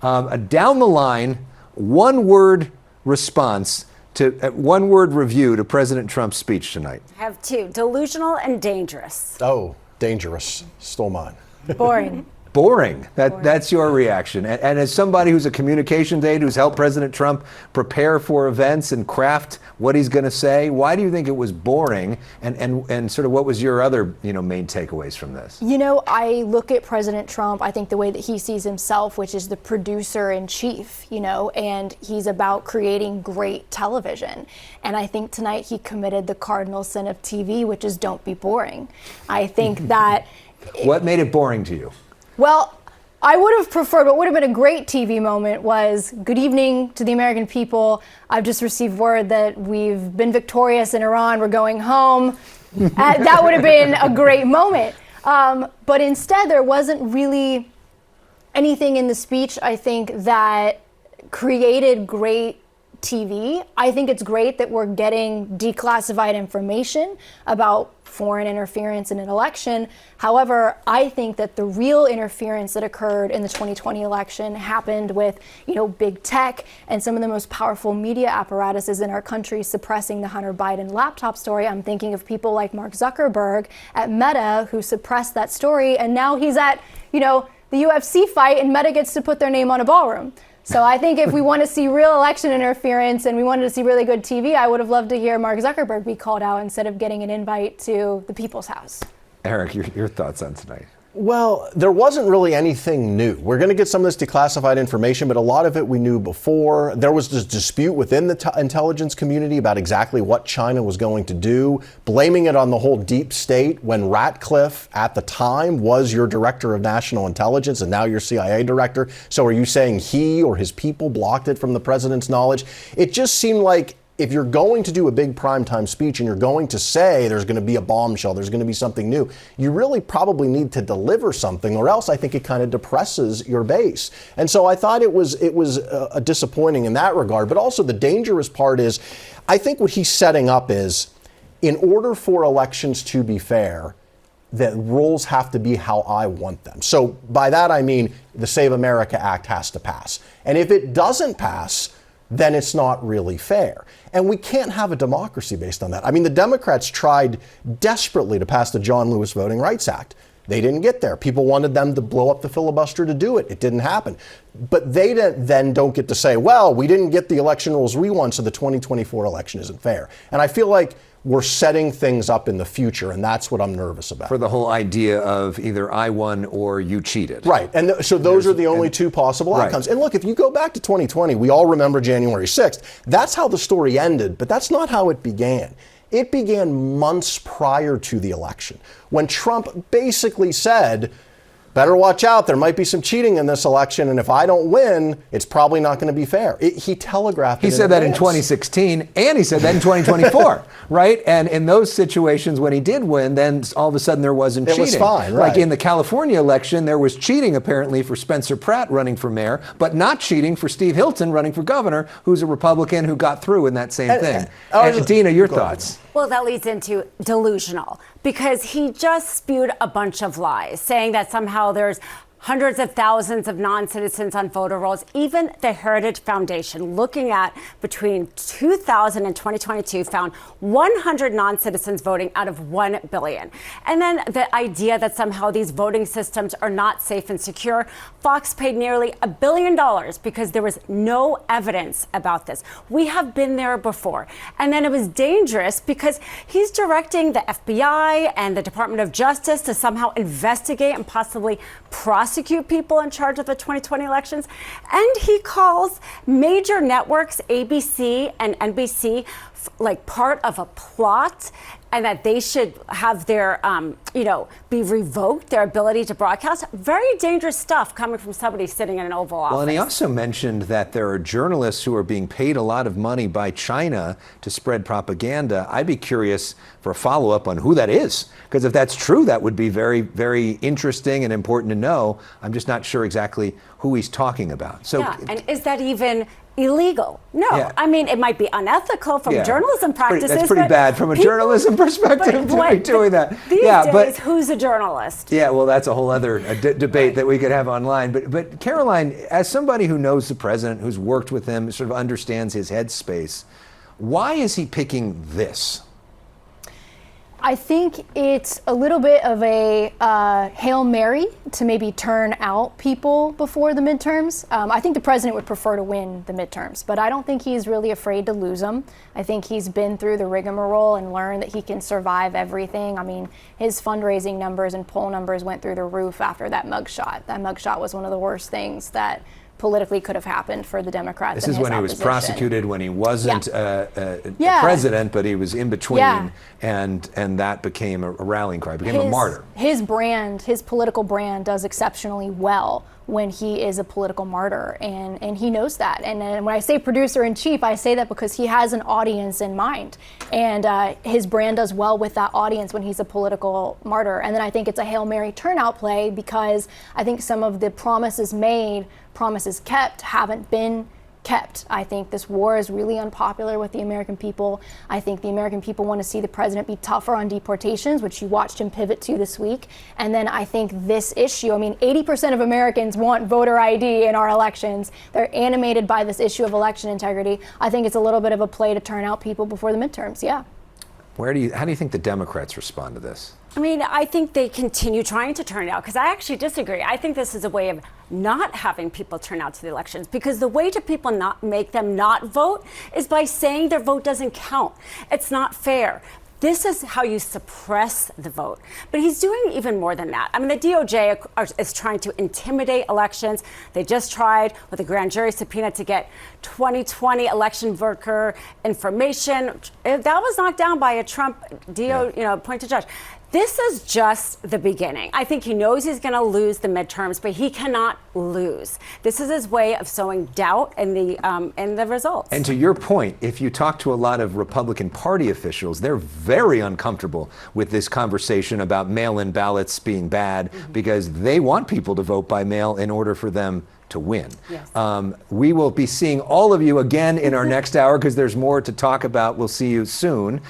Down the line, one-word response to one word review to President Trump's speech tonight. I have two: delusional and dangerous. Oh, dangerous. Stole mine. Boring. Boring. That's your reaction. And as somebody who's a communications aide who's helped President Trump prepare for events and craft what he's going to say, why do you think it was boring? And sort of what was your other main takeaways from this? I look at President Trump, I think the way that he sees himself, which is the producer in chief, and he's about creating great television. And I think tonight he committed the cardinal sin of TV, which is don't be boring. I think that... What made it boring to you? Well, I would have preferred, what would have been a great TV moment was, good evening to the American people. I've just received word that we've been victorious in Iran. We're going home. That would have been a great moment. But instead, there wasn't really anything in the speech, I think, that created great TV. I think it's great that we're getting declassified information about foreign interference in an election. However, I think that the real interference that occurred in the 2020 election happened with, big tech and some of the most powerful media apparatuses in our country suppressing the Hunter Biden laptop story. I'm thinking of people like Mark Zuckerberg at Meta who suppressed that story, and now he's at, the UFC fight and Meta gets to put their name on a ballroom. So I think if we want to see real election interference and we wanted to see really good TV, I would have loved to hear Mark Zuckerberg be called out instead of getting an invite to the People's House. Eric, your thoughts on tonight? Well, there wasn't really anything new. We're going to get some of this declassified information, but a lot of it we knew before. There was this dispute within the intelligence community about exactly what China was going to do, blaming it on the whole deep state when Ratcliffe at the time was your director of national intelligence and now your CIA director. So are you saying he or his people blocked it from the president's knowledge? It just seemed like if you're going to do a big primetime speech and you're going to say there's going to be a bombshell, there's going to be something new, you really probably need to deliver something, or else I think it kind of depresses your base. And so I thought it was disappointing in that regard. But also the dangerous part is, I think what he's setting up is, in order for elections to be fair, the rules have to be how I want them. So by that I mean the Save America Act has to pass. And if it doesn't pass, then it's not really fair. And we can't have a democracy based on that. I mean, the Democrats tried desperately to pass the John Lewis Voting Rights Act. They didn't get there. People wanted them to blow up the filibuster to do it. It didn't happen. But they then don't get to say, well, we didn't get the election rules we want, so the 2024 election isn't fair. And I feel like we're setting things up in the future, and that's what I'm nervous about. For the whole idea of either I won or you cheated. Right, and so those are the only two possible outcomes. Right. And look, if you go back to 2020, we all remember January 6th. That's how the story ended, but that's not how it began. It began months prior to the election, when Trump basically said, better watch out, there might be some cheating in this election, and if I don't win, it's probably not going to be fair. He telegraphed it. He said that in 2016, and he said that in 2024, right? And in those situations when he did win, then all of a sudden there wasn't cheating. It was fine, right? Like in the California election, there was cheating apparently for Spencer Pratt running for mayor, but not cheating for Steve Hilton running for governor, who's a Republican who got through in that same thing. And Dina, your thoughts? Well, that leads into delusional, because he just spewed a bunch of lies, saying that somehow there's hundreds of thousands of non-citizens on voter rolls. Even the Heritage Foundation, looking at between 2000 and 2022, found 100 non-citizens voting out of 1 billion. And then the idea that somehow these voting systems are not safe and secure. Fox paid nearly $1 billion because there was no evidence about this. We have been there before. And then it was dangerous because he's directing the FBI and the Department of Justice to somehow investigate and possibly prosecute people in charge of the 2020 elections. And he calls major networks, ABC and NBC, like part of a plot, and that they should have their, be revoked, their ability to broadcast. Very dangerous stuff coming from somebody sitting in an Oval Office. Well, and he also mentioned that there are journalists who are being paid a lot of money by China to spread propaganda. I'd be curious for a follow-up on who that is, because if that's true, that would be very, very interesting and important to know. I'm just not sure exactly who who he's talking about. So, yeah, and is that even illegal? No. Yeah. I mean, it might be unethical from journalism practices. That's pretty bad from a journalism perspective to be doing that. These days, who's a journalist? Yeah, well, that's a whole other debate that we could have online. But Caroline, as somebody who knows the president, who's worked with him, sort of understands his headspace, why is he picking this? I think it's a little bit of a Hail Mary to maybe turn out people before the midterms. I think the president would prefer to win the midterms, but I don't think he's really afraid to lose them. I think he's been through the rigmarole and learned that he can survive everything. I mean, his fundraising numbers and poll numbers went through the roof after that mugshot. That mugshot was one of the worst things that politically could have happened for the Democrats. This is when he was prosecuted, when he wasn't president, but he was in between, and that became a rallying cry, became a martyr. His brand, his political brand, does exceptionally well when he is a political martyr, and he knows that. And when I say producer-in-chief, I say that because he has an audience in mind, and his brand does well with that audience when he's a political martyr. And then I think it's a Hail Mary turnout play because I think some of the promises made, promises kept, haven't been kept. I think this war is really unpopular with the American people. I think the American people want to see the president be tougher on deportations, which you watched him pivot to this week. And then I think this issue, I mean, 80% of Americans want voter ID in our elections. They're animated by this issue of election integrity. I think it's a little bit of a play to turn out people before the midterms, yeah. How do you think the Democrats respond to this? I mean, I think they continue trying to turn out, because I actually disagree. I think this is a way of not having people turn out to the elections, because the way to people not make them not vote is by saying their vote doesn't count. It's not fair. This is how you suppress the vote. But he's doing even more than that. I mean, the DOJ is trying to intimidate elections. They just tried with a grand jury subpoena to get 2020 election worker information. That was knocked down by a Trump appointed judge. This is just the beginning. I think he knows he's going to lose the midterms, but he cannot lose. This is his way of sowing doubt in the results. And to your point, if you talk to a lot of Republican Party officials, they're very uncomfortable with this conversation about mail-in ballots being bad because they want people to vote by mail in order for them to win. Yes. We will be seeing all of you again in our next hour because there's more to talk about. We'll see you soon.